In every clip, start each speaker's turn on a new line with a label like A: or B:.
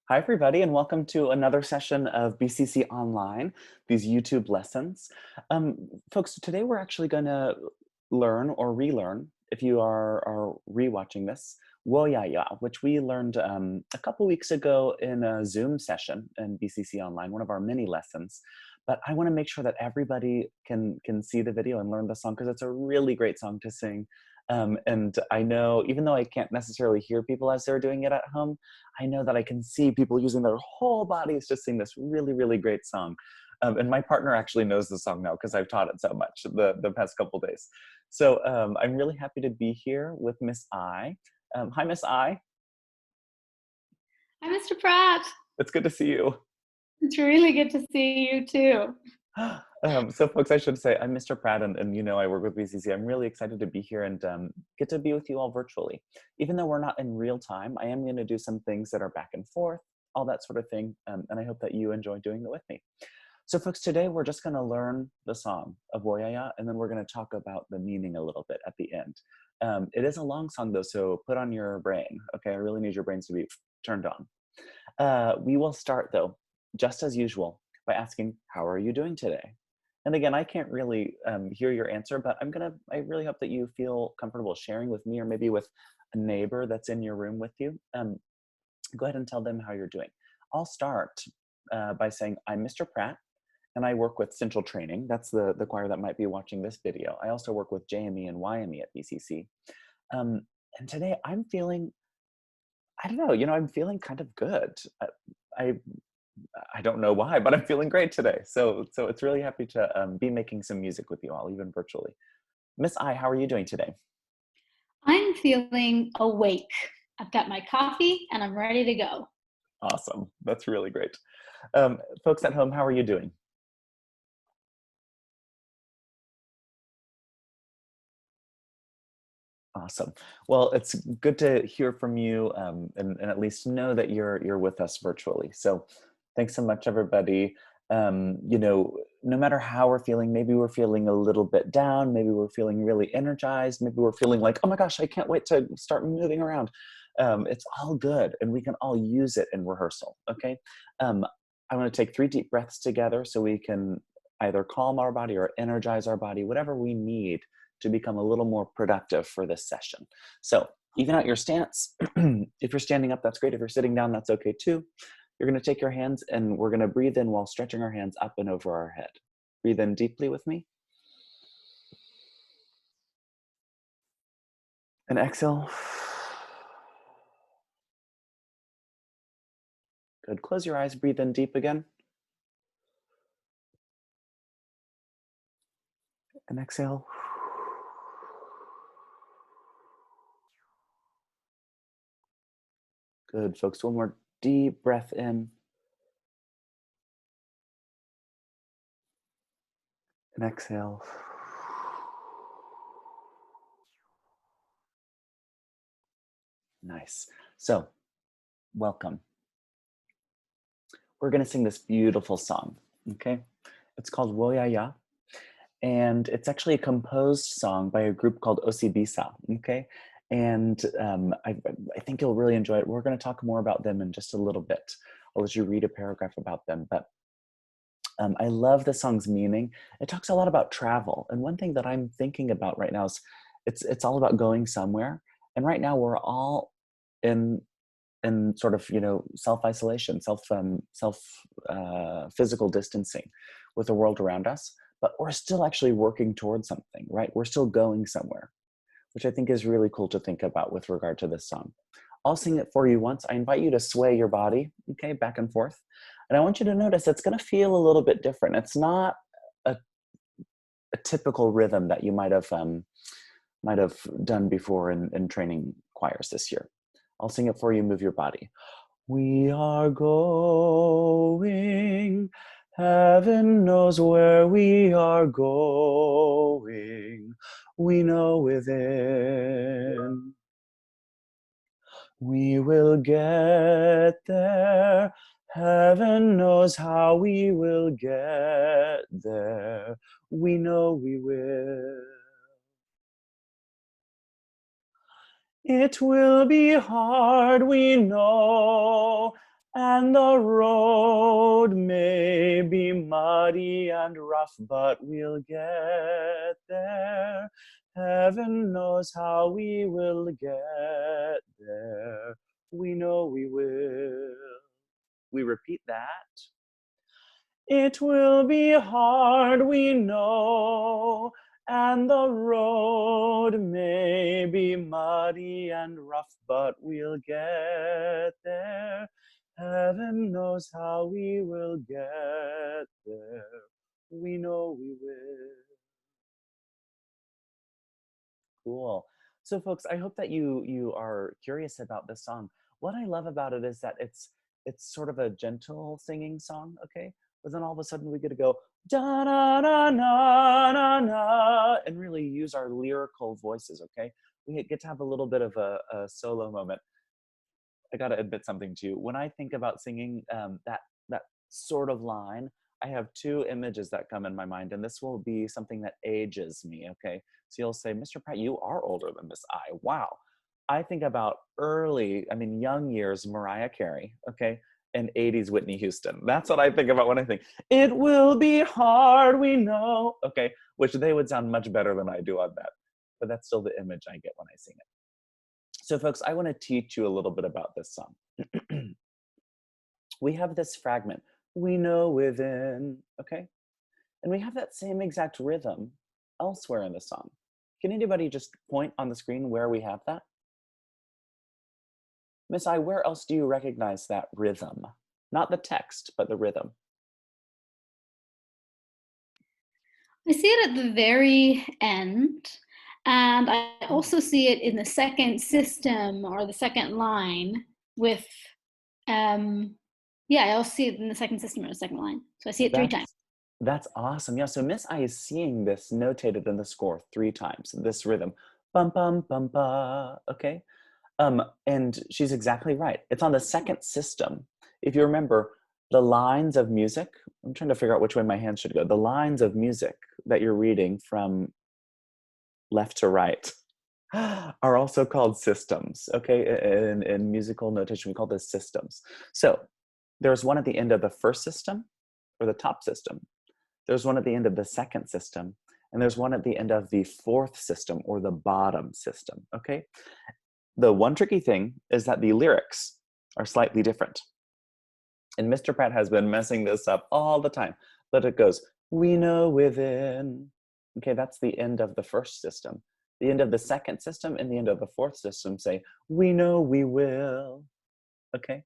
A: Hi, everybody, and welcome to another session of BCC Online, these YouTube lessons. Um, Folks, today we're actually going to learn or relearn, if you are rewatching this, Woyaya, which we learned a couple weeks ago in a Zoom session in BCC Online, one of our mini lessons. But I want to make sure that everybody can see the video and learn the song because it's a really great song to sing. And I know, even though I can't necessarily hear people as they're doing it at home, I know that I can see people using their whole bodies to sing this really, really great song. And my partner actually knows the song now because I've taught it so much the past couple days. So I'm really happy to be here with Miss I. Hi, Miss I.
B: Hi, Mr. Pratt.
A: It's good to see you.
B: It's really good to see you too.
A: So folks, I should say I'm Mr. Pratt, and you know I work with BCC. I'm really excited to be here and get to be with you all virtually. Even though we're not in real time, I am going to do some things that are back and forth, all that sort of thing, and I hope that you enjoy doing it with me. So folks, today we're just going to learn the song of Woyaya, and then we're going to talk about the meaning a little bit at the end. It is a long song though, so put on your brain. Okay, I really need your brains to be turned on. We will start though, just as usual, by asking, how are you doing today? And again, I can't really hear your answer, but I really hope that you feel comfortable sharing with me or maybe with a neighbor that's in your room with you. Go ahead and tell them how you're doing. I'll start by saying, I'm Mr. Pratt, and I work with Central Training. That's the choir that might be watching this video. I also work with JME and YME at BCC. And today I'm feeling, I don't know, I'm feeling kind of good. I I don't know why, but I'm feeling great today. So it's really happy to be making some music with you all, even virtually. Miss I, how are you doing today?
B: I'm feeling awake. I've got my coffee and I'm ready to go.
A: Awesome. That's really great. Folks at home, how are you doing? Awesome. Well, it's good to hear from you and at least know that you're with us virtually. So thanks so much, everybody. No matter how we're feeling, maybe we're feeling a little bit down, maybe we're feeling really energized, maybe we're feeling like, oh my gosh, I can't wait to start moving around. It's all good, and we can all use it in rehearsal, okay? I want to take 3 deep breaths together so we can either calm our body or energize our body, whatever we need to become a little more productive for this session. So even out your stance, if you're standing up, that's great. If you're sitting down, that's okay too. You're going to take your hands and we're going to breathe in while stretching our hands up and over our head. Breathe in deeply with me. And exhale. Good. Close your eyes, breathe in deep again. And exhale. Good, folks. One more deep breath in. And exhale. Nice. So, welcome. We're going to sing this beautiful song, okay? It's called Woyaya, and it's actually a composed song by a group called Osibisa, okay? And I think you'll really enjoy it. We're going to talk more about them in just a little bit. I'll let you read a paragraph about them, but I love the song's meaning. It talks a lot about travel, and one thing that I'm thinking about right now is it's all about going somewhere. And right now we're all in sort of self-isolation, physical distancing with the world around us, but we're still actually working towards something, right? We're still going somewhere, which I think is really cool to think about with regard to this song. I'll sing it for you once. I invite you to sway your body, okay, back and forth. And I want you to notice it's going to feel a little bit different. It's not a, a typical rhythm that you might have done before in training choirs this year. I'll sing it for you. Move your body. We are going. Heaven knows where we are going. We know within. We will get there. Heaven knows how we will get there. We know we will. It will be hard, we know, and the road may be muddy and rough, but we'll get there. Heaven knows how we will get there. We know we will. We repeat that. It will be hard, we know, and the road may be muddy and rough, but we'll get there. Heaven knows how we will get there. We know we will. Cool. So folks, I hope that you are curious about this song. What I love about it is that it's sort of a gentle singing song, okay? But then all of a sudden we get to go da da da na na na and really use our lyrical voices, okay? We get to have a little bit of a solo moment. I gotta admit something to you. When I think about singing that sort of line, I have two images that come in my mind, and this will be something that ages me. Okay, so you'll say, "Mr. Pratt, you are older than Miss I." Wow. I think about young years Mariah Carey. Okay, and '80s Whitney Houston. That's what I think about when I think it will be hard. We know. Okay, which they would sound much better than I do on that, but that's still the image I get when I sing it. So, folks, I want to teach you a little bit about this song. We have this fragment, we know within, okay? And we have that same exact rhythm elsewhere in the song. Can anybody just point on the screen where we have that? Miss I, where else do you recognize that rhythm? Not the text, but the rhythm.
B: I see it at the very end, and I also see it in the second system or the second line with, yeah, I also see it in the second system or the second line. So I see it 3 times.
A: That's awesome. Yeah, so Miss I is seeing this notated in the score 3 times, this rhythm. Bum bum bum ba, okay? And she's exactly right. It's on the second system. If you remember, the lines of music, I'm trying to figure out which way my hands should go. The lines of music that you're reading from left to right are also called systems, okay? In musical notation, we call this systems. So there's one at the end of the first system, or the top system. There's one at the end of the second system, and there's one at the end of the fourth system, or the bottom system, okay? The one tricky thing is that the lyrics are slightly different. And Mr. Pratt has been messing this up all the time. But it goes, we know within. Okay, that's the end of the first system. The end of the second system and the end of the fourth system say, we know we will. Okay?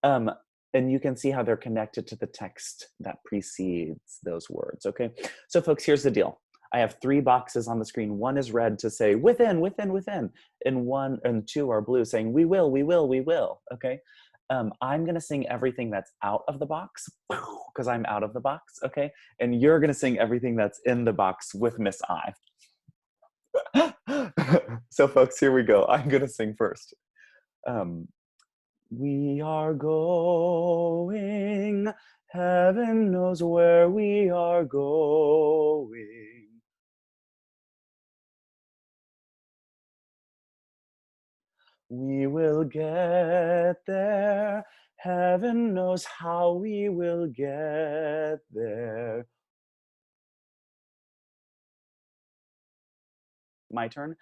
A: And you can see how they're connected to the text that precedes those words. Okay? So, folks, here's the deal. I have 3 boxes on the screen. One is red to say within, within, within. And 1 and 2 are blue saying we will, we will, we will. Okay? I'm gonna sing everything that's out of the box because I'm out of the box, okay? And you're gonna sing everything that's in the box with Miss I. So folks, here we go. I'm gonna sing first. We are going, heaven knows where we are going. We will get there. Heaven knows how we will get there. My turn.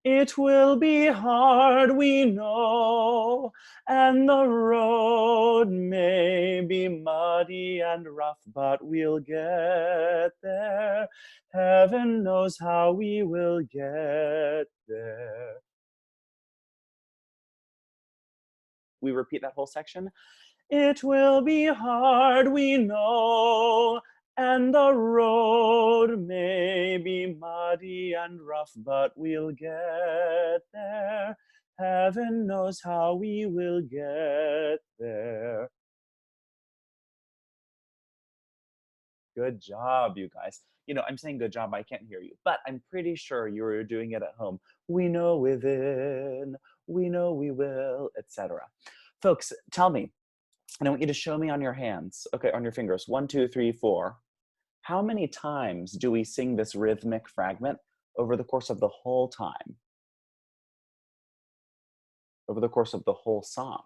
A: It will be hard, we know, and the road may be muddy and rough, but we'll get there. Heaven knows how we will get there. We repeat that whole section. It will be hard, we know, and the road may be muddy and rough, but we'll get there. Heaven knows how we will get there. Good job, you guys. You know, I'm saying good job, I can't hear you, but I'm pretty sure you're doing it at home. We know within, we know we will, etc. Folks, tell me, and I want you to show me on your hands, okay, on your fingers, 1, 2, 3, 4. How many times do we sing this rhythmic fragment over the course of the whole time? Over the course of the whole song?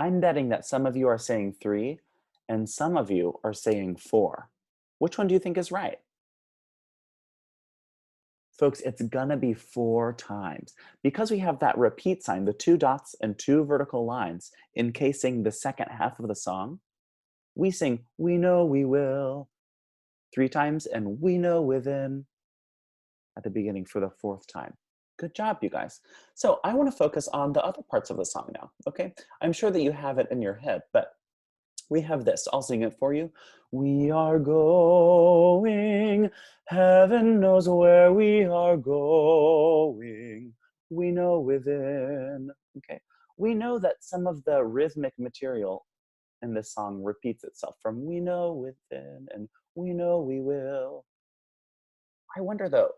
A: I'm betting that some of you are saying 3 and some of you are saying 4. Which one do you think is right? Folks, it's gonna be 4 times. Because we have that repeat sign, the 2 dots and 2 vertical lines encasing the second half of the song, we sing, "We know we will," 3 times, and "We know within" at the beginning for the 4th time. Good job, you guys. So I wanna focus on the other parts of the song now, okay? I'm sure that you have it in your head, but we have this. I'll sing it for you. We are going, heaven knows where we are going. We know within. Okay. We know that some of the rhythmic material in this song repeats itself from we know within and we know we will. I wonder though,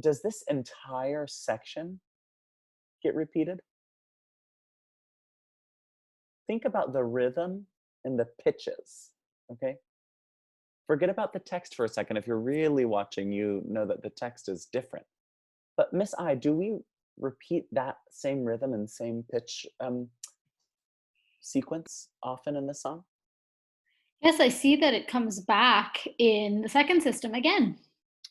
A: does this entire section get repeated? Think about the rhythm and the pitches. Okay. Forget about the text for a second. If you're really watching, you know that the text is different. But Miss I, do we repeat that same rhythm and same pitch sequence often in the song?
B: Yes, I see that it comes back in the second system again.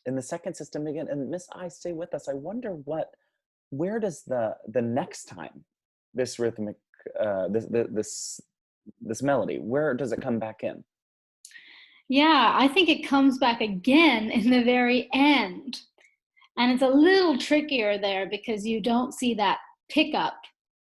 A: In the second system again, and Miss I, stay with us. I wonder where does the next time this rhythmic, this melody, where does it come back in?
B: Yeah, I think it comes back again in the very end. And it's a little trickier there because you don't see that pickup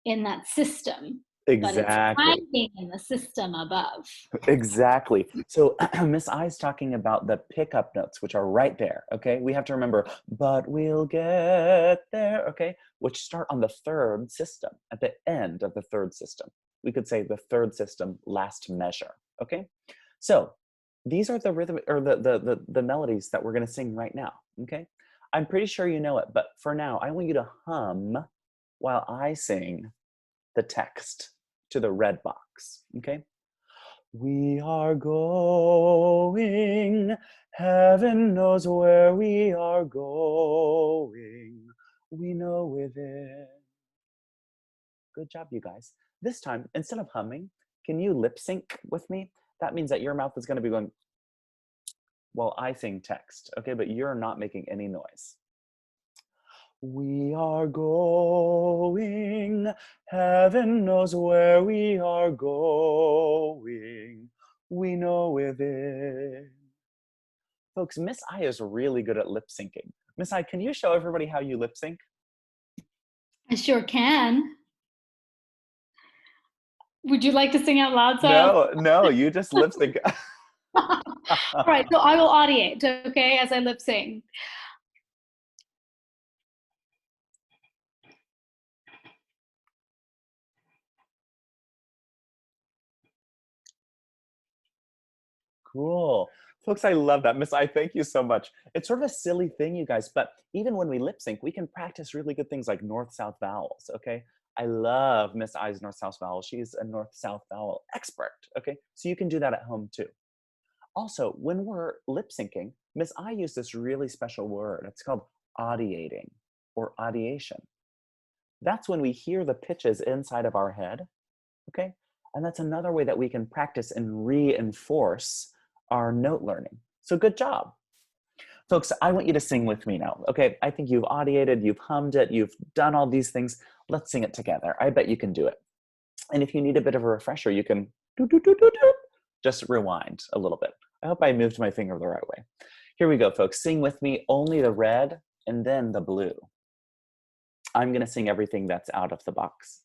B: in that system, but it's
A: Exactly.
B: hiding in the system above.
A: Exactly. So Miss I's talking about the pickup notes, which are right there. Okay. We have to remember, but we'll get there. Okay. Which start on the third system, at the end of the third system. We could say the third system last measure. Okay. So these are the rhythm or the melodies that we're going to sing right now. Okay. I'm pretty sure you know it, but for now, I want you to hum while I sing the text to the red box. Okay. We are going, heaven knows where we are going. We know within. Good job, you guys. This time, instead of humming, can you lip sync with me? That means that your mouth is going to be going while I sing text, okay? But you're not making any noise. We are going, heaven knows where we are going. We know within. Folks, Miss I is really good at lip syncing. Miss I, can you show everybody how you lip sync?
B: I sure can. Would you like to sing out loud?
A: No, no, you just lip sync.
B: All right, so I will audiate, okay, as I lip sing.
A: Cool. Folks, I love that. Miss I, thank you so much. It's sort of a silly thing, you guys, but even when we lip sync, we can practice really good things like north-south vowels, okay? I love Miss I's north-south vowel. She's a north-south vowel expert, okay? So you can do that at home too. Also, when we're lip syncing, Miss I used this really special word. It's called audiating or audiation. That's when we hear the pitches inside of our head, okay? And that's another way that we can practice and reinforce our note learning. So good job. Folks, I want you to sing with me now, okay? I think you've audiated, you've hummed it, you've done all these things. Let's sing it together. I bet you can do it. And if you need a bit of a refresher, you can just rewind a little bit. I hope I moved my finger the right way. Here we go, folks. Sing with me, only the red and then the blue. I'm gonna sing everything that's out of the box.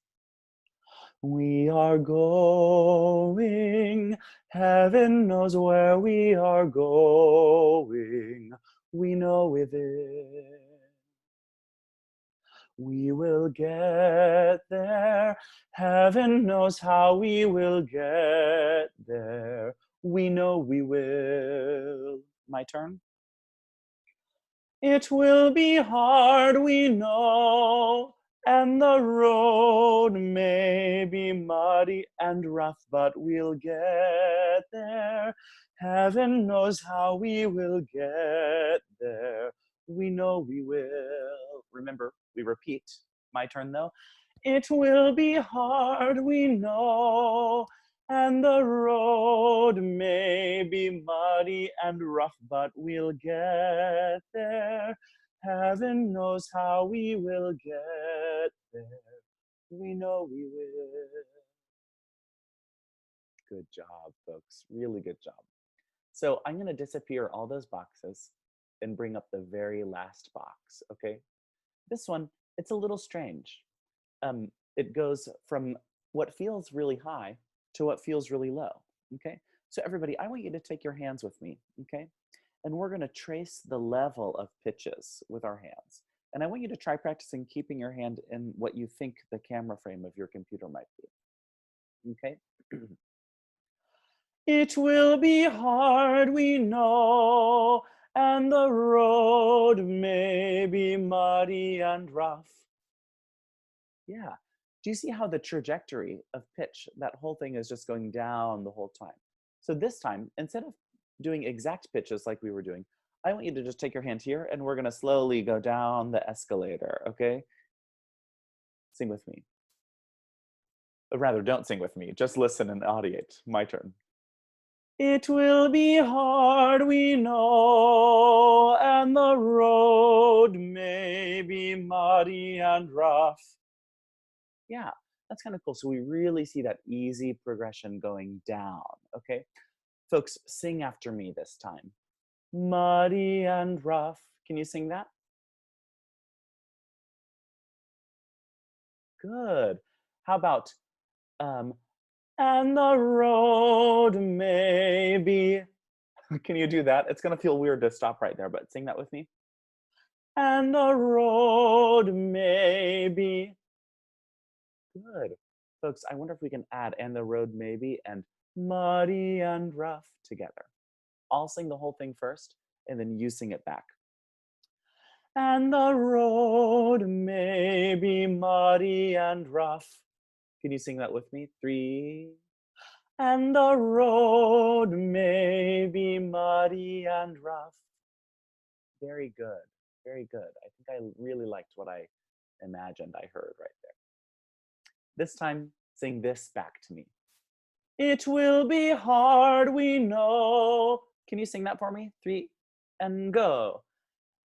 A: We are going, heaven knows where we are going. We know within. We will get there. Heaven knows how we will get there. We know we will. My turn. It will be hard, we know, and the road may be muddy and rough, but we'll get there. Heaven knows how we will get there. We know we will. Remember, we repeat. My turn though. It will be hard, we know, and the road may be muddy and rough, but we'll get there. Heaven knows how we will get there. We know we will. Good job, folks. Really good job. So I'm going to disappear all those boxes and bring up the very last box, okay? This one, it's a little strange. It goes from what feels really high to what feels really low, okay? So everybody, I want you to take your hands with me, okay? And we're gonna trace the level of pitches with our hands. And I want you to try practicing keeping your hand in what you think the camera frame of your computer might be, okay? It will be hard, we know, and the road may be muddy and rough. Yeah. Do you see how the trajectory of pitch, that whole thing is just going down the whole time? So this time, instead of doing exact pitches like we were doing, I want you to just take your hand here and we're going to slowly go down the escalator, okay? Sing with me. Or rather, don't sing with me. Just listen and audiate. My turn. It will be hard, we know, and the road may be muddy and rough. Yeah, that's kind of cool. So we really see that easy progression going down, okay? Folks, sing after me this time. Muddy and rough. Can you sing that? Good. How about, um, and the road may be, can you do that? It's gonna feel weird to stop right there, but sing that with me. And the road may be, good. Folks, I wonder if we can add and the road may be and muddy and rough together. I'll sing the whole thing first, and then you sing it back. And the road may be muddy and rough. Can you sing that with me? 3. And the road may be muddy and rough. Very good. Very good. I think I really liked what I imagined I heard right there. This time, sing this back to me. It will be hard, we know. Can you sing that for me? 3 and go.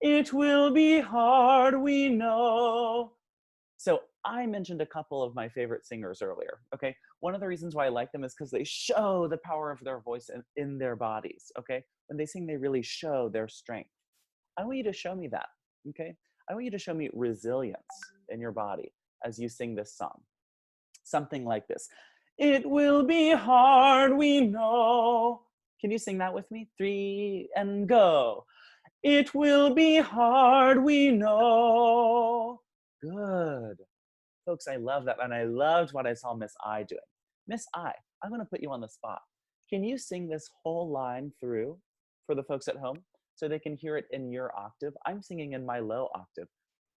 A: It will be hard, we know. So I mentioned a couple of my favorite singers earlier, okay? One of the reasons why I like them is because they show the power of their voice in their bodies, okay? When they sing, they really show their strength. I want you to show me that, okay? I want you to show me resilience in your body as you sing this song. Something like this. It will be hard, we know. Can you sing that with me? 3 and go. It will be hard, we know. Good. Folks, I love that. And I loved what I saw Miss I doing. Miss I, I'm going to put you on the spot. Can you sing this whole line through for the folks at home so they can hear it in your octave? I'm singing in my low octave.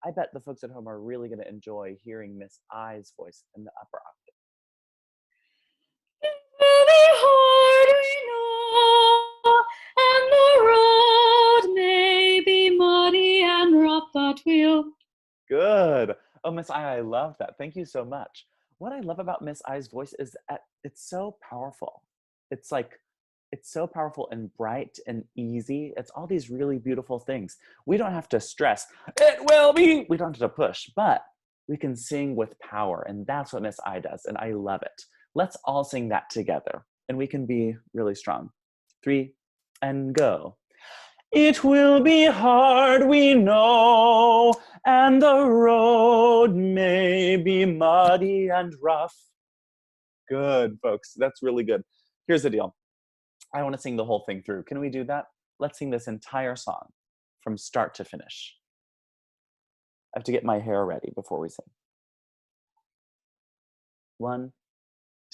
A: I bet the folks at home are really going to enjoy hearing Miss I's voice in the upper octave.
B: Very hard, we know, and the road may be muddy and rough, but we'll.
A: Good. Oh, Miss I love that. Thank you so much. What I love about Miss I's voice is that it's so powerful. It's like, it's so powerful and bright and easy. It's all these really beautiful things. We don't have to stress, it will be, we don't have to push, but we can sing with power. And that's what Miss I does. And I love it. Let's all sing that together and we can be really strong. 3 and go. It will be hard, we know, and the road may be muddy and rough. Good, folks. That's really good. Here's the deal. I want to sing the whole thing through. Can we do that? Let's sing this entire song from start to finish. I have to get my hair ready before we sing. 1,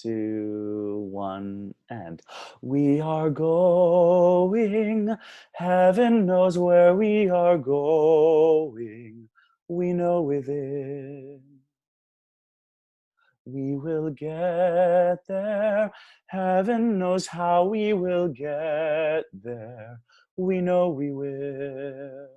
A: 2, 1, and we are going. Heaven knows where we are going. We know within. We will get there. Heaven knows how we will get there. We know we will.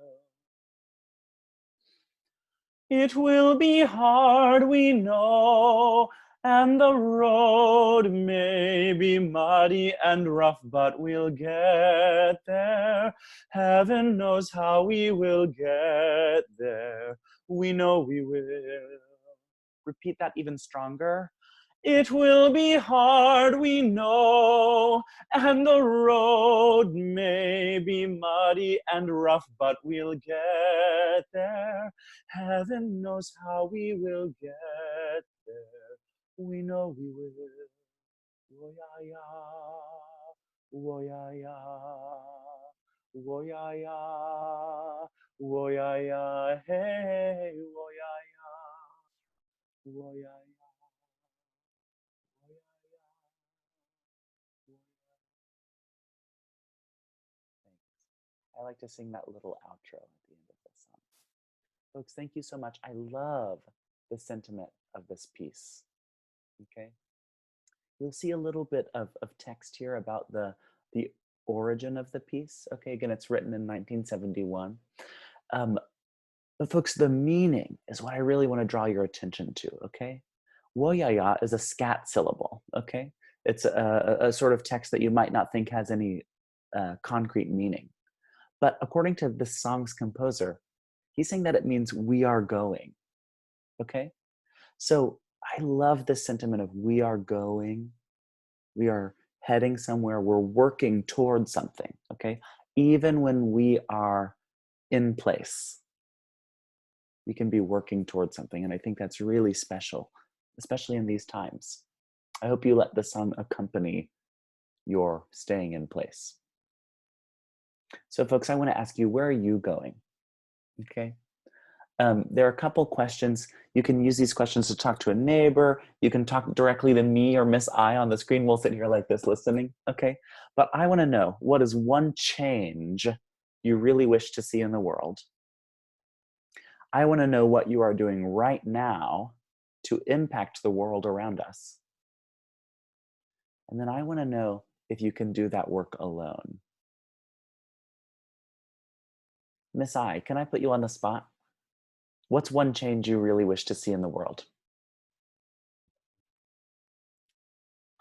A: It will be hard, we know, and the road may be muddy and rough, but we'll get there. Heaven knows how we will get there. We know we will. Repeat that even stronger. It will be hard, we know, and the road may be muddy and rough, but we'll get there. Heaven knows how we will get there. We know we will. Woyaya, woyaya, woyaya, woyaya, hey, woyaya, woyaya. I like to sing that little outro at the end of this song. Folks, thank you so much. I love the sentiment of this piece. Okay. You'll see a little bit of text here about the origin of the piece. Okay, again, it's written in 1971. But folks, the meaning is what I really want to draw your attention to, okay? Woyaya is a scat syllable, okay? It's a sort of text that you might not think has any concrete meaning. But according to this song's composer, he's saying that it means we are going, okay? So I love this sentiment of we are going, we are heading somewhere, we're working towards something, okay? Even when we are in place, we can be working towards something. And I think that's really special, especially in these times. I hope you let the song accompany your staying in place. So folks, I want to ask you, where are you going? Okay. There are a couple questions. You can use these questions to talk to a neighbor. You can talk directly to me or Miss I on the screen. We'll sit here like this listening, okay? But I want to know, what is one change you really wish to see in the world? I want to know what you are doing right now to impact the world around us. And then I want to know if you can do that work alone. Miss I, can I put you on the spot? What's one change you really wish to see in the world?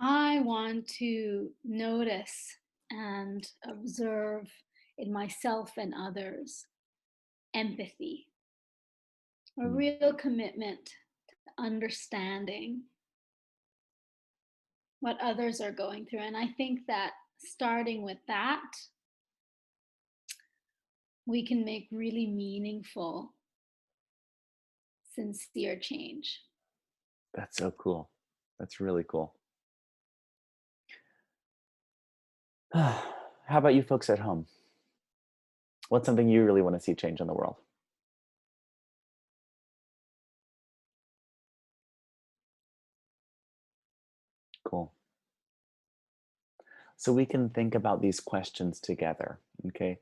B: I want to notice and observe in myself and others empathy, a
A: Mm,
B: real commitment to understanding what others are going through. And I think that starting with that, we can make really meaningful, sincere change.
A: that's so cool. That's really cool. How about you folks at home? What's something you really want to see change in the world? Cool. So we can think about these questions together, okay?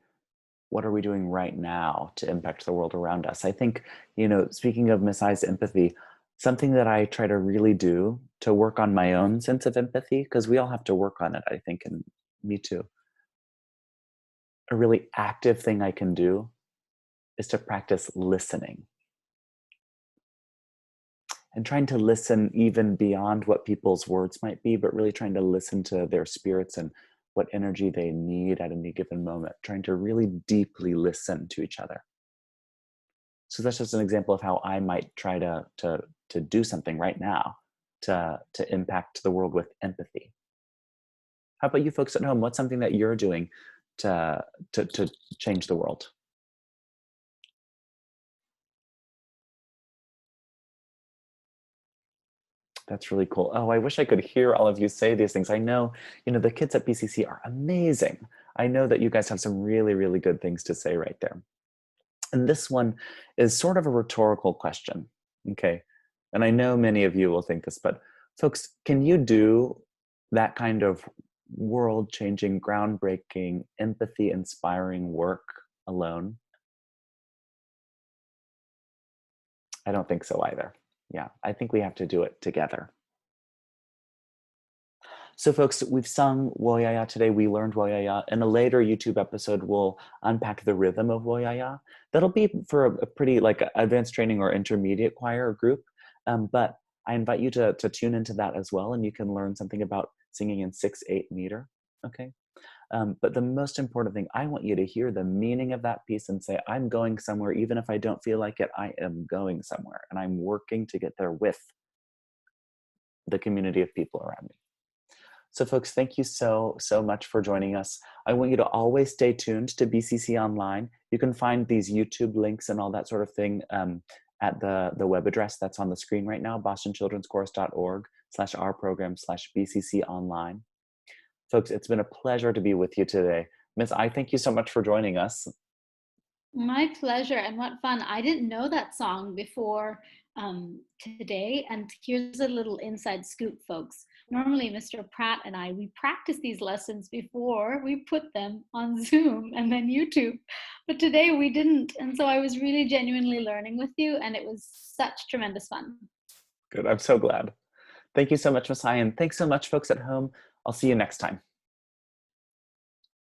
A: What are we doing right now to impact the world around us? I think, speaking of Miss I's empathy, something that I try to really do to work on my own sense of empathy, because we all have to work on it, I think, and me too. A really active thing I can do is to practice listening and trying to listen even beyond what people's words might be, but really trying to listen to their spirits and what energy they need at any given moment, trying to really deeply listen to each other. So that's just an example of how I might try to do something right now to impact the world with empathy. How about you folks at home? What's something that you're doing to change the world? That's really cool. Oh, I wish I could hear all of you say these things. I know, the kids at BCC are amazing. I know that you guys have some really, really good things to say right there. And this one is sort of a rhetorical question. Okay. And I know many of you will think this, but folks, can you do that kind of world changing, groundbreaking, empathy inspiring work alone? I don't think so either. Yeah, I think we have to do it together. So, folks, we've sung Woyaya today. We learned Woyaya. In a later YouTube episode, we'll unpack the rhythm of Woyaya. That'll be for a pretty like advanced training or intermediate choir group. But I invite you to tune into that as well, and you can learn something about singing in 6/8 meter. Okay. But the most important thing, I want you to hear the meaning of that piece and say, I'm going somewhere, even if I don't feel like it, I am going somewhere. And I'm working to get there with the community of people around me. So folks, thank you so much for joining us. I want you to always stay tuned to BCC Online. You can find these YouTube links and all that sort of thing at the web address that's on the screen right now, bostonchildren'schorus.org/our program/BCC Online. Folks, it's been a pleasure to be with you today. Miss I, thank you so much for joining us.
B: My pleasure, and what fun. I didn't know that song before today, and here's a little inside scoop, folks. Normally, Mr. Pratt and I, we practice these lessons before we put them on Zoom and then YouTube, but today we didn't, and so I was really genuinely learning with you, and it was such tremendous fun.
A: Good, I'm so glad. Thank you so much, Miss I, and thanks so much, folks at home. I'll see you next time.